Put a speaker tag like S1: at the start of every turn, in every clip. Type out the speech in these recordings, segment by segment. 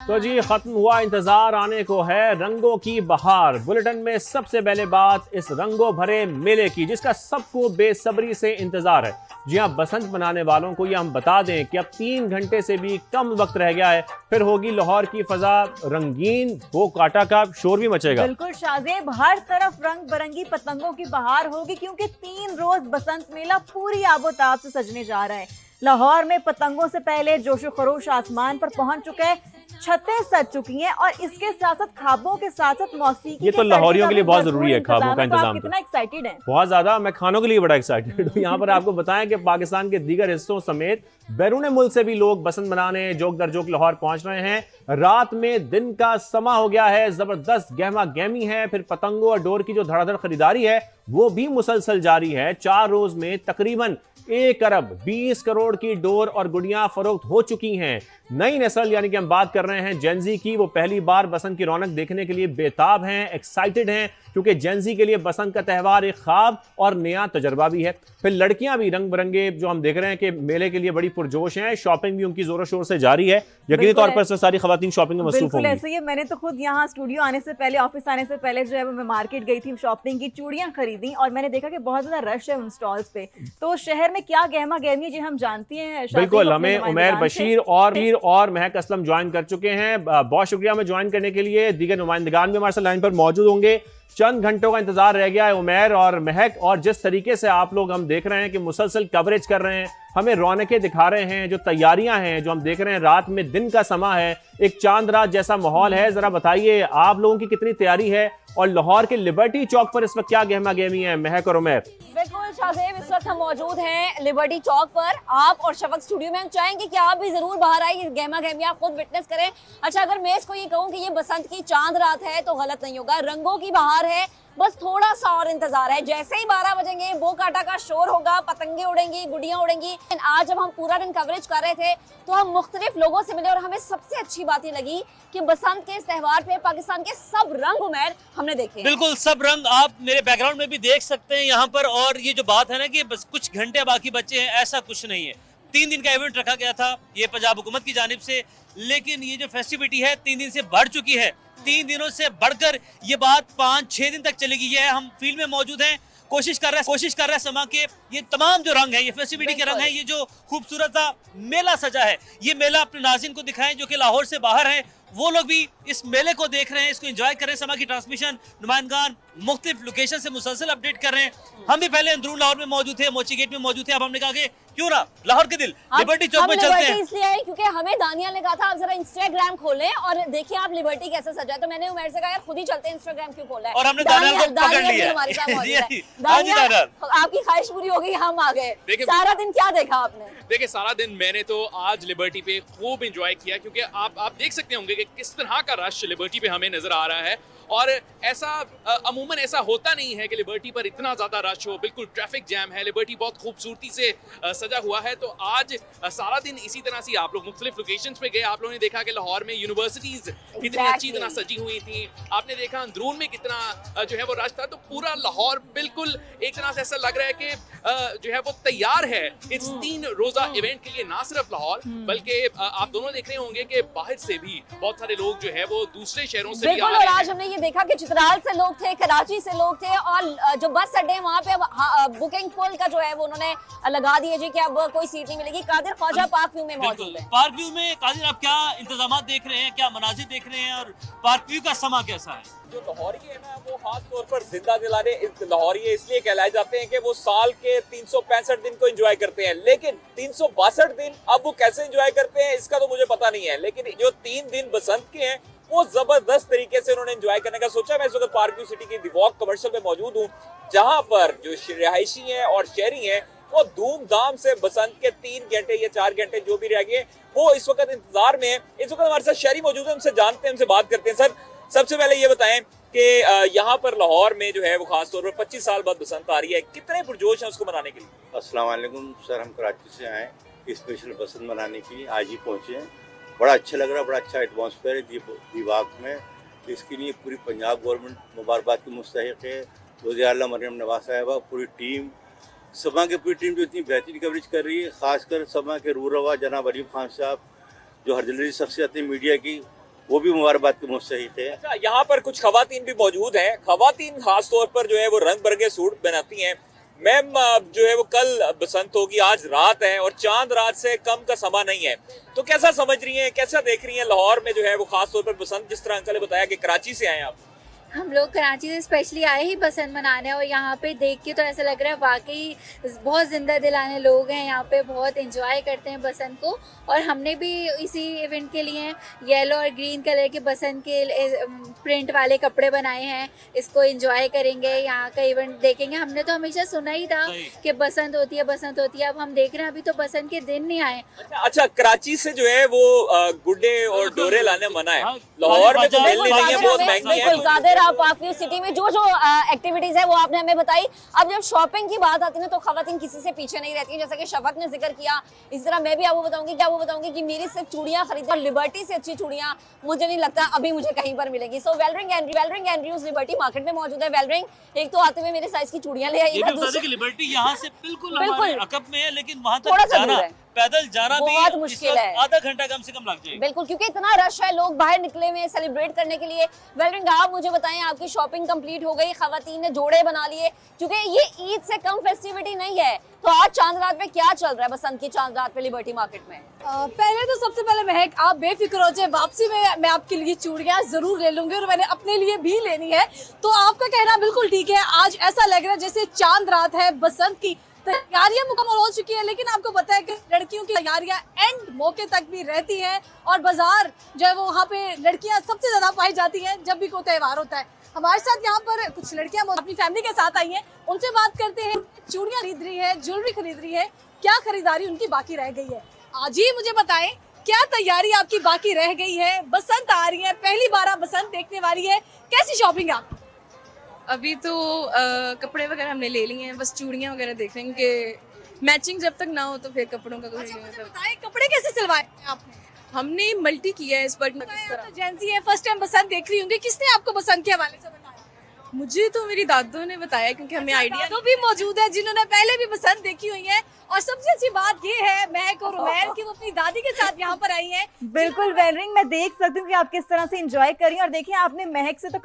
S1: तो जी खत्म हुआ इंतजार, आने को है रंगों की बहार। बुलेटिन में सबसे पहले बात इस रंगों भरे मेले की जिसका सबको बेसब्री से इंतजार है। जी हाँ, बसंत मनाने वालों को ये हम बता दें कि अब 3 घंटे से भी कम वक्त रह गया है, फिर होगी लाहौर की फजा रंगीन, वो काटा का शोर भी मचेगा।
S2: बिल्कुल शाजेब, हर तरफ रंग बिरंगी पतंगों की बहार होगी क्योंकि 3 रोज बसंत मेला पूरी आबोताब से सजने जा रहा है। लाहौर में पतंगों से पहले जोशो खरोश आसमान पर पहुंच चुका है, छतें सज चुकी हैं और इसके साथ साथ खाबों के साथ साथ मौसीकी
S1: ये तो लाहौरियों के लिए बहुत जरूरी है, खाबों का इंतजाम।
S2: कितना एक्साइटेड है?
S1: बहुत ज्यादा, मैं खानों के लिए बड़ा एक्साइटेड हूँ। यहाँ पर आपको बताएं कि पाकिस्तान के दीगर हिस्सों समेत बैरून मुल्क से भी लोग बसंत मनाने जोक दर जोक लाहौर पहुंच रहे हैं। रात में दिन का समा हो गया है, जबरदस्त गहमा गहमी है, फिर पतंगों और डोर की जो धड़ाधड़ खरीदारी है वो भी मुसलसल जारी है। 4 रोज में तकरीबन 1 अरब 20 करोड़ की डोर और गुड़ियां फरोख्त हो चुकी हैं। नई नस्ल यानी कि हम बात कर रहे हैं जेनजी की, वो पहली बार बसंत की रौनक देखने के लिए बेताब हैं, एक्साइटेड हैं, क्योंकि जेनजी के लिए बसंत का त्यौहार एक ख्वाब और नया तजर्बा भी है। फिर लड़कियां भी रंग बिरंगे जो हम देख रहे हैं कि मेले के लिए बड़ी पुरजोश हैं। शॉपिंग भी उनकी जोरों शोर से जारी है, यकीनी तौर पर सारी खवातीन शॉपिंग में मसरूफ होंगी।
S2: ऐसे ही मैंने तो खुद यहाँ स्टूडियो आने से पहले, ऑफिस आने से पहले जो है वो मैं मार्केट गई थी, शॉपिंग की, चूड़ियां खरीदी और मैंने देखा कि बहुत ज्यादा रश है उन स्टॉल्स पे। तो शहर में क्या गहमा गहमी जी हम जानती हैं।
S1: बिल्कुल, हमें उमैर बशीर और महक असलम ज्वाइन कर चुके हैं। बहुत शुक्रिया हमें ज्वाइन करने के लिए। दीगर नुमाइंदगान भी हमारे साथ लाइन पर मौजूद होंगे। चंद घंटों का इंतजार रह गया है उमैर और महक, और जिस तरीके से आप लोग हम देख रहे हैं कि मुसलसल कवरेज कर रहे हैं, हमें रौनकें दिखा रहे हैं, जो तैयारियां हैं जो हम देख रहे हैं, रात में दिन का समा है, एक चांद रात जैसा माहौल है। जरा बताइए आप लोगों की कितनी तैयारी है और लाहौर के लिबर्टी चौक पर इस वक्त क्या गहमा गहमी है, महक और उमैर?
S3: बिल्कुल शाहजेब, इस वक्त हम मौजूद हैं लिबर्टी चौक पर। आप और शफक स्टूडियो में हम चाहेंगे कि आप भी जरूर बाहर आइए, इस गहमा गहमी आप खुद विटनेस करें। अच्छा, अगर मैं इसको ये कहूँ कि ये बसंत की चांद रात है तो गलत नहीं होगा। रंगों की बहार है, बस थोड़ा सा और इंतजार है। जैसे ही 12 बजेंगे वो काटा का शोर होगा, पतंगे उड़ेंगी, गुड़ियां उड़ेंगी। आज जब हम पूरा दिन कवरेज कर रहे थे तो हम मुख्तलिफ लोगों से मिले और हमें सबसे अच्छी बात ये लगी कि बसंत के इस त्यौहार पे पाकिस्तान के सब रंग उमैर हमने देखे।
S4: बिल्कुल, सब रंग आप मेरे बैकग्राउंड में भी देख सकते हैं यहाँ पर। और ये जो बात है ना कि बस कुछ घंटे बाकी बचे हैं, ऐसा कुछ नहीं है। 3 दिन का इवेंट रखा गया था ये पंजाब हुकूमत की जानिब से, लेकिन ये जो फेस्टिविटी है 3 दिन से बढ़ चुकी है। 3 दिनों से बढ़कर ये बात 5-6 दिन तक चलेगी। ये है, हम फील्ड में मौजूद हैं, कोशिश कर रहे हैं समा के ये तमाम जो रंग है, ये फेस्टिविटी के रंग है, ये जो खूबसूरत सा मेला सजा है, ये मेला अपने नाज़रीन को दिखाएं जो कि लाहौर से बाहर हैं। वो लोग भी इस मेले को देख रहे हैं, इसको एंजॉय कर रहे हैं। समा की ट्रांसमिशन नुमाइंदगान मुख्तलिफ लोकेशन से मुसलसल अपडेट कर रहे हैं। हम भी पहले अंदरून लाहौर में मौजूद थे, मोची गेट में मौजूद थे। अब हमने कहा कि क्यों ना लाहौर के दिल लिबर्टी चौक में चलते हैं।
S3: इसलिए आए क्योंकि हमें दानिया ने कहा था आप जरा इंस्टाग्राम खोलें और देखिए आप लिबर्टी कैसे सजा है। तो मैंने उमैर से कहा यार खुद ही चलते हैं, इंस्टाग्राम क्यों खोला है।
S4: और हमने दानिया को पकड़ लिया
S3: हमारे साथ मौजूद है।
S4: दानिया,
S3: आपकी ख्वाहिश पूरी हो गई, हम आ गए। सारा दिन क्या देखा आपने?
S5: देखिए, सारा दिन मैंने तो आज लिबर्टी पे खूब एंजॉय किया, क्योंकि आप देख सकते होंगे कि किस तरह का रश लिबर्टी पे हमें नजर आ रहा है। और ऐसा अमूमन ऐसा होता नहीं है कि लिबर्टी पर इतना ज्यादा रश हो। बिल्कुल ट्रैफिक जैम है, लिबर्टी बहुत खूबसूरती से सजा हुआ है। तो आज सारा दिन इसी तरह से आप लोग मुख्तलिफ लोकेशंस पे गए। आप लोगों ने देखा कि लाहौर में यूनिवर्सिटीज कितनी अच्छी तरह सजी हुई थी। आपने देखा अंदरून में कितना जो है वो रश था। तो पूरा लाहौर बिल्कुल एक तरह से ऐसा लग रहा है कि जो है वो तैयार है इस 3 रोजा इवेंट के लिए। ना सिर्फ लाहौर बल्कि आप दोनों देख रहे होंगे कि बाहर से भी बहुत सारे लोग जो है वो दूसरे शहरों से भी आ रहे हैं।
S3: आज हमने देखा कि चित्राल से लोग थे, कराची से लोग थे, और जो बस अड्डे वहाँ पे बुकिंग फुल का जो है वो उन्होंने लगा दिए जी कि अब कोई सीट नहीं मिलेगी। कादिर ख्वाजा पार्क व्यू में मौजूद है।
S4: पार्क व्यू में कादिर आप क्या इंतजाम देख रहे हैं, क्या मनाजिर देख रहे हैं और पार्क व्यू का समा कैसा है?
S6: जो लाहौरी है ना, वो खास तौर पर जिंदा दिलाने लाहौरी इसलिए कहलाए जाते हैं कि वो साल के 365 दिन को एंजॉय करते हैं। लेकिन 362 दिन अब वो कैसे एंजॉय करते हैं इसका तो मुझे पता नहीं है। लेकिन जो 3 दिन बसंत के हैं वो जबरदस्त तरीके से उन्होंने एंजॉय करने का सोचा। मैं इस वक्त पार्क व्यू सिटी की दी वॉक कमर्शियल में मौजूद हूँ, जहां पर जो रिहायशी हैं और शहरी हैं वो धूमधाम से बसंत के 3 घंटे या 4 घंटे जो भी रह गए वो इस वक्त इंतजार में है। इस वक्त हमारे साथ शहरी मौजूद है, उनसे जानते हैं, उनसे बात करते हैं। सर, सबसे पहले ये बताएं कि यहाँ पर लाहौर में जो है वो खास तौर पर 25 साल बाद बसंत आ रही है, कितने पुरजोश हैं उसको मनाने के लिए?
S7: अस्सलाम वालेकुम सर, हम कराची से आए स्पेशल बसंत मनाने के लिए, आज ही पहुँचे हैं। बड़ा अच्छा लग रहा है, बड़ा अच्छा एटमॉस्फेयर है दीवाक में। इसके लिए पूरी पंजाब गवर्नमेंट मुबारकबाद की मुस्तहिक है। वज़ीर आला मरियम नवाज साहिबा, पूरी टीम, समा की पूरी टीम जो इतनी बेहतरीन कवरेज कर रही है। ख़ासकर समा के रूह रवा जनाब अलीम खान साहब, जो हर दिली शख्सियत है मीडिया की, वो भी मुबारकबाद के मुस्तहिक थे।
S6: अच्छा, यहाँ पर कुछ खवातीन भी मौजूद हैं। खवातीन खास तौर पर जो है वो रंग बिरंगे सूट बनाती हैं। मैम, जो है वो कल बसंत होगी, आज रात है और चांद रात से कम का समा नहीं है, तो कैसा समझ रही हैं, कैसा देख रही हैं लाहौर में जो है वो खास तौर पर बसंत? जिस तरह अंकल ने बताया कि कराची से आए आप।
S8: हम लोग कराची से स्पेशली आए ही बसंत मनाने, और यहाँ पे देख के तो ऐसा लग रहा है वाकई बहुत जिंदा दिलाने लोग हैं यहाँ पे, बहुत एंजॉय करते हैं बसंत को। और हमने भी इसी इवेंट के लिए येलो और ग्रीन कलर के बसंत के प्रिंट वाले कपड़े बनाए हैं। इसको एंजॉय करेंगे, यहाँ का इवेंट देखेंगे। हमने तो हमेशा सुना ही था कि बसंत होती है, बसंत होती है। अब हम देख रहे हैं अभी तो बसंत के दिन नहीं आए।
S6: अच्छा, कराची से जो है वो गुड्डे और डोरे लाने मना है, लाहौर में तो मिल नहीं रही है, बहुत महंगी है।
S3: आप आपकी सिटी में जो एक्टिविटीज है वो आपने हमें बताई। अब जब शॉपिंग की बात आती है ना तो खवातीन किसी से पीछे नहीं रहती है, जैसा कि शफक ने जिक्र किया। इस तरह मैं भी आपको बताऊंगी कि मेरी सिर्फ चूड़ियां खरीदी, और लिबर्टी से अच्छी चूड़ियां मुझे नहीं लगता अभी मुझे कहीं पर मिलेंगी। सो वेलरिंग एंड्रयूज लिबर्टी मार्केट में मौजूद है। वेलरिंग, एक तो आते हुए मेरे साइज की चूड़ियां ले आइएगा।
S4: लिबर्टी यहाँ से बिल्कुल हमारे अकब में है, लेकिन वहाँ
S3: थोड़ा
S4: तक
S3: सा
S4: जाना,
S3: दूर है,
S4: पैदल जाना
S3: बहुत
S4: भी
S3: मुश्किल है।
S4: आधा घंटा कम से कम लग जाएगा।
S3: बिल्कुल, क्योंकि इतना रश है, लोग बाहर निकले हुए सेलिब्रेट करने के लिए। वेलरिंग, आप मुझे बताएं, आपकी शॉपिंग कंप्लीट हो गई, खवातीन ने जोड़े बना लिए, क्योंकि ये ईद से कम फेस्टिविटी नहीं है। तो आज चांद रात पे क्या चल रहा है, बसंत की चांद रात पे लिबर्टी मार्केट में?
S9: पहले तो सबसे पहले महक, आप बेफिक्र हो जाए, वापसी में मैं आपके लिए चूड़ियां जरूर ले लूंगी, और मैंने अपने लिए भी लेनी है। तो आपका कहना बिल्कुल ठीक है, आज ऐसा लग रहा है जैसे चांद रात है। बसंत की तैयारियां मुकम्मल हो चुकी है, लेकिन आपको पता है कि लड़कियों की तैयारियां एंड मौके तक भी रहती हैं, और बाजार जो है वो वहाँ पे लड़कियां सबसे ज्यादा पाई जाती हैं जब भी कोई त्यौहार होता है। हमारे साथ यहाँ पर कुछ लड़कियां अपनी फैमिली के साथ आई हैं, उनसे बात करते हैं। चूड़ियां खरीद रही है, ज्वेलरी खरीद रही है, क्या खरीदारी उनकी बाकी रह गई है। आज ही मुझे बताएं, क्या तैयारी आपकी बाकी रह गई है? बसंत आ रही है, पहली बार आप बसंत देखने वाली है, कैसी शॉपिंग आप?
S10: अभी तो कपड़े वगैरह हमने ले लिए हैं, बस चूड़ियां वगैरह देख रहे हैं कि मैचिंग जब तक ना हो तो फिर कपड़ों का कुछ नहीं
S9: मुझे
S10: है।
S9: बताएं, कपड़े कैसे सिलवाए आपने?
S10: हमने मल्टी किया है इस पर। किस तरह?
S9: तो जेंसी है, फर्स्ट टाइम बसंत देख रही होंगी, किसने आपको बसंत के हवाले से बताया?
S10: मुझे तो मेरी दादू ने बताया, क्योंकि हमें आइडिया
S9: दादू भी मौजूद है जिन्होंने पहले भी बसंत देखी हुई है। और सबसे अच्छी बात ये है महक और उमैर कि वो अपनी दादी के साथ यहाँ पर आई हैं।
S2: बिल्कुल वेलरिंग, मैं देख सकती हूँ कि आप किस तरह से एंजॉय कर रही हैं। और देखिए, आपने महक से तो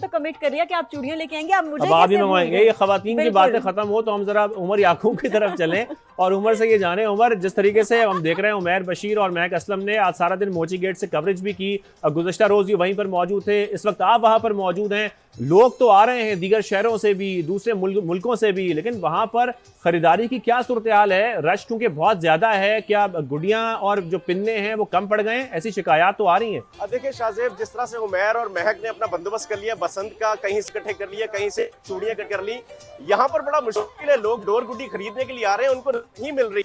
S2: कमिट कर दिया कि आप चूड़ियां लेके आएंगे। आप मुझे
S1: अब आप भी
S2: कैसे
S1: मंगवाएंगे।
S2: भूल
S1: ये
S2: गए?
S1: खवातीन की
S2: बिल्कुल।
S1: बातें खत्म हो तो हम जरा उमर याकूब की तरफ चलें और उमर से ये जाने, उमर, जिस तरीके से हम देख रहे हैं उमैर बशीर और महक असलम ने आज सारा दिन मोची गेट से कवरेज भी की, गुज़श्ता रोज भी वहीं पर मौजूद थे, इस वक्त आप वहां पर मौजूद हैं। लोग तो आ रहे हैं दीगर शहरों से भी, दूसरे मुल्कों से भी, लेकिन वहां पर खरीदारी की क्या सूरत हाल है? रश क्योंकि बहुत ज्यादा है, क्या गुड़ियां और जो पिन्ने हैं वो कम पड़ गए हैं? ऐसी शिकायत तो आ रही हैं।
S11: अब देखिए शाहजेब, जिस तरह से उमैर और महक ने अपना बंदोबस्त कर लिया बसंत का, कहीं से इकट्ठे कर लिया, कहीं से चूड़ियां कट कर ली, यहाँ पर बड़ा मुश्किल है। लोग डोर गुड्डी खरीदने के लिए आ रहे हैं, उनको नहीं मिल रही।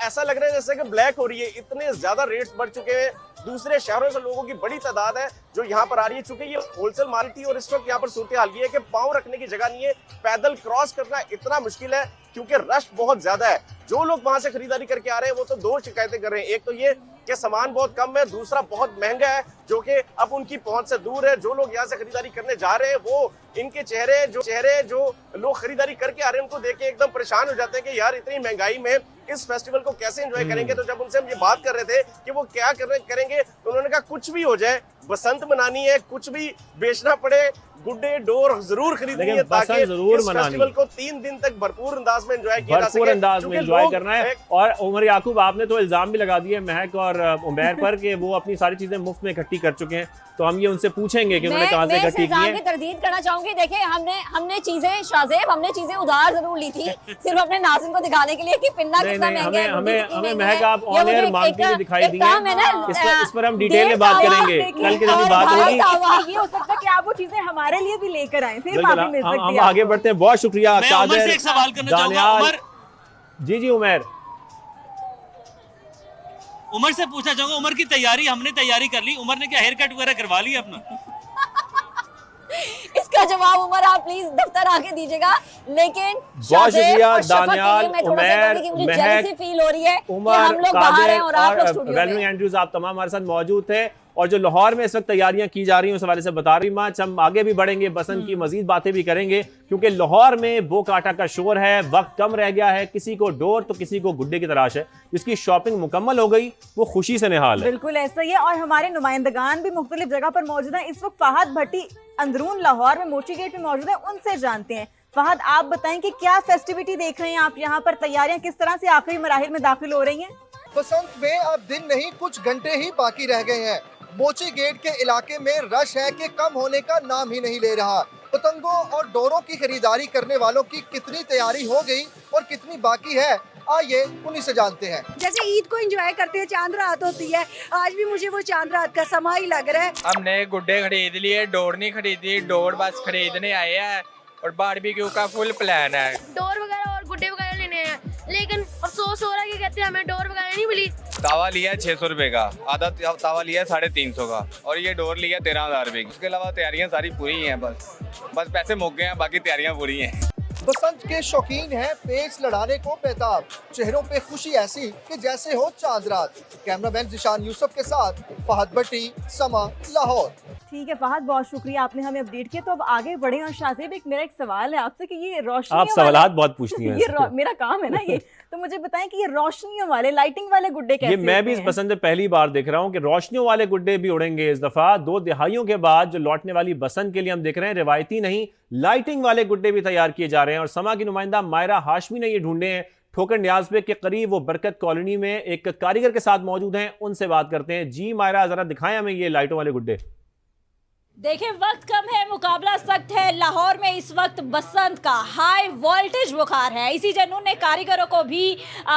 S11: ऐसा लग रहा है जैसे कि ब्लैक हो रही है, इतने ज्यादा रेट्स बढ़ चुके हैं। दूसरे शहरों से लोगों की बड़ी तादाद है जो यहाँ पर आ रही है, चूंकि ये होलसेल मार्केट थी और इस वक्त यहाँ पर सूरत हाल ये है कि पाँव रखने की जगह नहीं है, पैदल क्रॉस करना इतना मुश्किल है क्योंकि रश बहुत ज्यादा है। जो लोग वहां से खरीदारी करके आ रहे हैं वो तो दो शिकायतें कर रहे हैं, एक तो ये कि सामान बहुत कम है, दूसरा बहुत महंगा है जो कि अब उनकी पहुंच से दूर है। जो लोग यहाँ से खरीदारी करने जा रहे हैं वो इनके चेहरे जो लोग खरीदारी करके आ रहे हैं उनको देख के एकदम परेशान हो जाते हैं कि यार इतनी महंगाई में इस फेस्टिवल को कैसे एंजॉय करेंगे। तो जब उनसे हम ये बात कर रहे थे कि वो क्या करेंगे तो उन्होंने कहा कुछ भी हो जाए, बसंत मनानी है, कुछ भी बेचना पड़े, गुड्डे डोर जरूर खरीदनी है ताकि इस फेस्टिवल को 3 दिन तक भरपूर अंदाज में एंजॉय किया जा सके,
S1: भरपूर अंदाज में एंजॉय करना है। और उमर याकूब, आपने तो इल्जाम भी लगा दिए महक और उमैर पर कि वो अपनी सारी चीजें मुफ्त में इकट्ठी कर चुके हैं, तो हम ये उनसे पूछेंगे कि उन्होंने कहां से इकट्ठी की है।
S3: मैं तरदीद करना चाहूंगी। देखिए, हमने चीजें शाहजेब, हमने चीजें उधार जरूर ली थी सिर्फ अपने नाज़रीन को दिखाने के लिए कि पिन्ना कितना महंगा है।
S1: हमें महक आप ऑन एयर मांगती हुई दिखाई दी है, इस पर हम डिटेल में बात करेंगे। कल की जब बात होगी
S2: ये हो सकता है कि आप वो चीजें हमारे लिए भी लेकर आए, फिर
S1: बिल्कुल,
S2: माफी मिल सकती
S1: हम
S2: है
S1: आगे बढ़ते हैं। बहुत शुक्रिया
S4: मैं उमर से एक सवाल करना चाहूंगा।
S1: जी उमर,
S4: उमर से पूछना चाहूंगा, उमर की तैयारी, हमने तैयारी कर ली, उमर ने क्या हेयर कट वगैरह करवा लिया अपना?
S3: इसका जवाब उमर आप प्लीज दफ्तर आके दीजिएगा। लेकिन
S1: बहुत शुक्रिया दानियाल, उमैर, महक,
S3: फील हो रही है कि
S1: उमर,
S3: हम लोग बाहर हैं और आप लोग स्टूडियो में।
S1: वेलरिंग एंड्रूज, आप तमाम हमारे साथ मौजूद थे। और जो लाहौर में इस वक्त तैयारियां की जा रही हैं उस हवाले से बता रही मच। हम आगे भी बढ़ेंगे, बसंत की मजीद बातें भी करेंगे, क्योंकि लाहौर में बो काटा का शोर है, वक्त कम रह गया है, किसी को डोर तो किसी को गुड्डे की तलाश है। जिसकी शॉपिंग मुकम्मल हो गई वो खुशी से निहाल है।
S2: बिल्कुल ऐसा ही है, और हमारे नुमाइंदगान भी मुख्तलिफ जगह पर मौजूद हैं। इस वक्त फहद भट्टी अंदरून लाहौर में मोची गेट में मौजूद है, उनसे जानते हैं। फहद, आप बताएं कि क्या फेस्टिविटी देख रहे हैं आप यहाँ पर, तैयारियां किस तरह से आखिरी मराहिल में दाखिल हो रही हैं?
S12: बसंत में अब दिन नहीं कुछ घंटे ही बाकी रह गए हैं। मोची गेट के इलाके में रश है कि कम होने का नाम ही नहीं ले रहा। पतंगों और डोरों की खरीदारी करने वालों की कितनी तैयारी हो गई और कितनी बाकी है, आइए उन्हीं से जानते हैं।
S13: जैसे ईद को एंजॉय करते हैं, चांद रात होती है, आज भी मुझे वो चांद रात का समा ही लग रहा है।
S14: हमने गुड्डे खरीद लिए, डोर नहीं खरीदी, डोर बस खरीदने आए हैं और बारबेक्यू का फुल प्लान है।
S15: डोर वगैरह और गुड्डे वगैरह लेने हैं, लेकिन अफसोस हो रहा है कि कहते हैं हमें डोर वगैरह नहीं मिली।
S14: तावा लिया 600 रुपए का, आधा तावा लिया 350 का, और ये डोर लिया 13,000 रुपए की। उसके अलावा तैयारियां सारी पूरी हैं, बस पैसे मुक गए हैं, बाकी तैयारियां पूरी हैं।
S12: बसंत के शौकीन हैं पेच लड़ाने को बेताब, चेहरों पे खुशी ऐसी कि जैसे हो चांद रात। कैमरामैन जिशान यूसुफ के साथ फहद भट्टी, समा, लाहौर।
S2: ठीक है फहद, बहुत शुक्रिया, आपने हमें अपडेट किया। तो अब आगे बढ़े। और शाहजेब, एक मेरा एक सवाल है आपसे कि ये रोशनी,
S1: आप सवालात बहुत पूछती हैं।
S2: ये मेरा काम है ना ये, तो मुझे बताएं कि ये रोशनियों वाले, लाइटिंग वाले गुड्डे कैसे?
S1: ये मैं भी इस बसंत में पहली बार देख रहा हूँ कि रोशनियों वाले गुड्डे भी उड़ेंगे इस दफा। 2 दिहाइयों के बाद जो लौटने वाली बसंत के लिए हम देख रहे हैं, रिवायती नहीं लाइटिंग वाले गुड्डे भी तैयार किए जा रहे हैं। और समा की नुमाइंदा मायरा हाशमी ने ये ढूंढे हैं ठोकर न्याज़बे के करीब, वो बरकत कॉलोनी में एक कारीगर के साथ मौजूद हैं, उनसे बात करते हैं। जी मायरा, जरा दिखाएं हमें ये लाइटों वाले गुड्डे।
S3: देखिए, वक्त कम है, मुकाबला सख्त है। लाहौर में इस वक्त बसंत का हाई वोल्टेज बुखार है। इसी जुनून ने कारीगरों को भी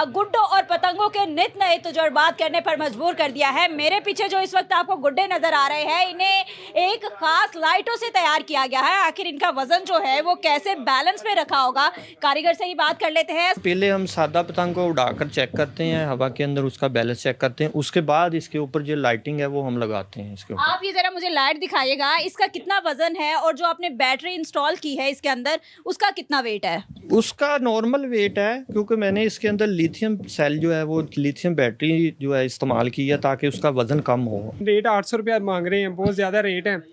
S3: गुड्डों और पतंगों के नित नए तजुर्बात करने पर मजबूर कर दिया है। मेरे पीछे जो इस वक्त आपको गुड्डे नजर आ रहे हैं, इन्हें एक खास लाइटों से तैयार किया गया है। आखिर इनका वजन जो है वो कैसे बैलेंस में रखा होगा, कारीगर से ही बात कर लेते हैं।
S16: पहले हम सादा पतंग को उड़ाकर चेक करते हैं, हवा के अंदर उसका बैलेंस चेक करते हैं, उसके बाद इसके ऊपर जो लाइटिंग है वो हम लगाते हैं इसके ऊपर।
S3: आप ये जरा मुझे लाइट दिखाइएगा, इसका कितना वजन है और जो आपने बैटरी इंस्टॉल की है इसके अंदर, उसका कितना वेट है?
S16: उसका नॉर्मल वेट है, क्योंकि मैंने इसके अंदर लिथियम सेल जो है वो लिथियम बैटरी जो है इस्तेमाल की है ताकि उसका वजन कम हो।
S17: रेट 800 रुपया मांग रहे हैं, बहुत ज़्यादा रेट है।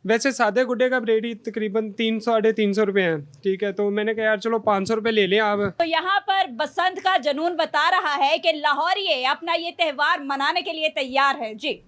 S17: वैसे सादे गुड्डे का रेट ही तकरीबन 300-350 रुपये है। ठीक है, तो मैंने कहा यार चलो 500 रुपये ले लें आप।
S3: तो यहाँ पर बसंत का जुनून बता रहा है कि लाहौरिये अपना ये त्यौहार मनाने के लिए तैयार है। जी